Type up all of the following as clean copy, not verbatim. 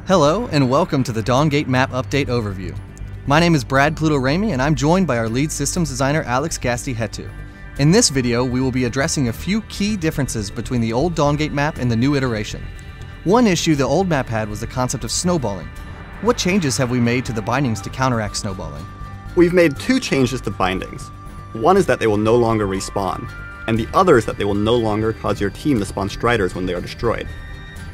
Hello and welcome to the Dawngate map update overview. My name is Brad Pluto Ramey and I'm joined by our lead systems designer Alex Gasty. In this video, we will be addressing a few key differences between the old Dawngate map and the new iteration. One issue the old map had was the concept of snowballing. What changes have we made to the bindings to counteract snowballing? We've made two changes to bindings. One is that they will no longer respawn, and the other is that they will no longer cause your team to spawn striders when they are destroyed.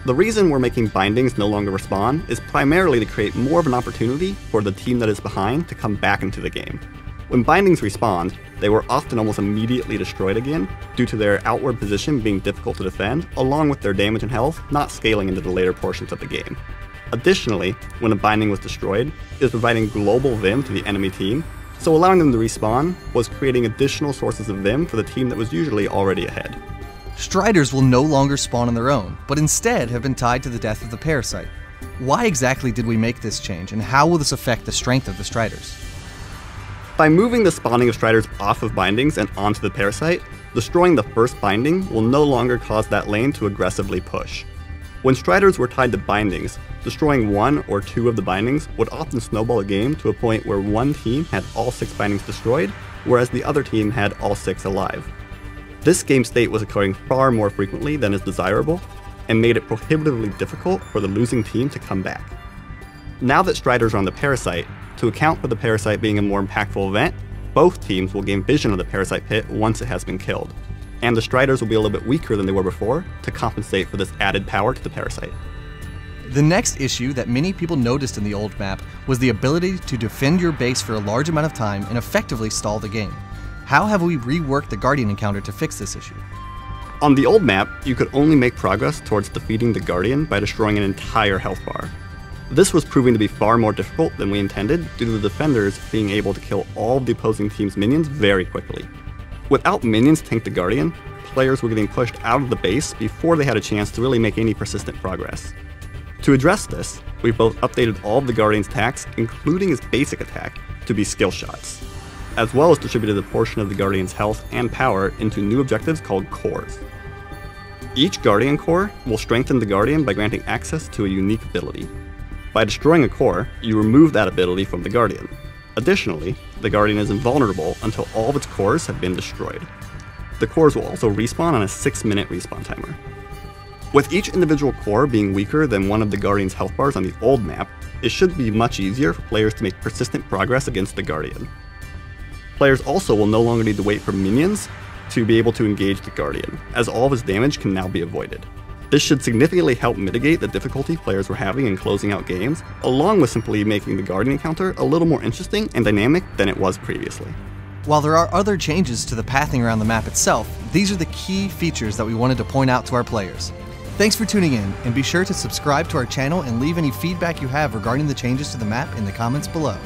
The reason we're making bindings no longer respawn is primarily to create more of an opportunity for the team that is behind to come back into the game. When bindings respawned, they were often almost immediately destroyed again due to their outward position being difficult to defend, along with their damage and health not scaling into the later portions of the game. Additionally, when a binding was destroyed, it was providing global Vim to the enemy team, so allowing them to respawn was creating additional sources of Vim for the team that was usually already ahead. Striders will no longer spawn on their own, but instead have been tied to the death of the parasite. Why exactly did we make this change, and how will this affect the strength of the striders? By moving the spawning of striders off of bindings and onto the parasite, destroying the first binding will no longer cause that lane to aggressively push. When striders were tied to bindings, destroying one or two of the bindings would often snowball a game to a point where one team had all 6 bindings destroyed, whereas the other team had all 6 alive. This game state was occurring far more frequently than is desirable, and made it prohibitively difficult for the losing team to come back. Now that striders are on the parasite, to account for the parasite being a more impactful event, both teams will gain vision of the parasite pit once it has been killed, and the striders will be a little bit weaker than they were before to compensate for this added power to the parasite. The next issue that many people noticed in the old map was the ability to defend your base for a large amount of time and effectively stall the game. How have we reworked the Guardian encounter to fix this issue? On the old map, you could only make progress towards defeating the Guardian by destroying an entire health bar. This was proving to be far more difficult than we intended due to the defenders being able to kill all of the opposing team's minions very quickly. Without minions to tank the Guardian, players were getting pushed out of the base before they had a chance to really make any persistent progress. To address this, we've both updated all of the Guardian's attacks, including his basic attack, to be skill shots, as well as distributed a portion of the Guardian's health and power into new objectives called cores. Each Guardian core will strengthen the Guardian by granting access to a unique ability. By destroying a core, you remove that ability from the Guardian. Additionally, the Guardian is invulnerable until all of its cores have been destroyed. The cores will also respawn on a 6-minute respawn timer. With each individual core being weaker than one of the Guardian's health bars on the old map, it should be much easier for players to make persistent progress against the Guardian. Players also will no longer need to wait for minions to be able to engage the Guardian, as all of his damage can now be avoided. This should significantly help mitigate the difficulty players were having in closing out games, along with simply making the Guardian encounter a little more interesting and dynamic than it was previously. While there are other changes to the pathing around the map itself, these are the key features that we wanted to point out to our players. Thanks for tuning in, and be sure to subscribe to our channel and leave any feedback you have regarding the changes to the map in the comments below.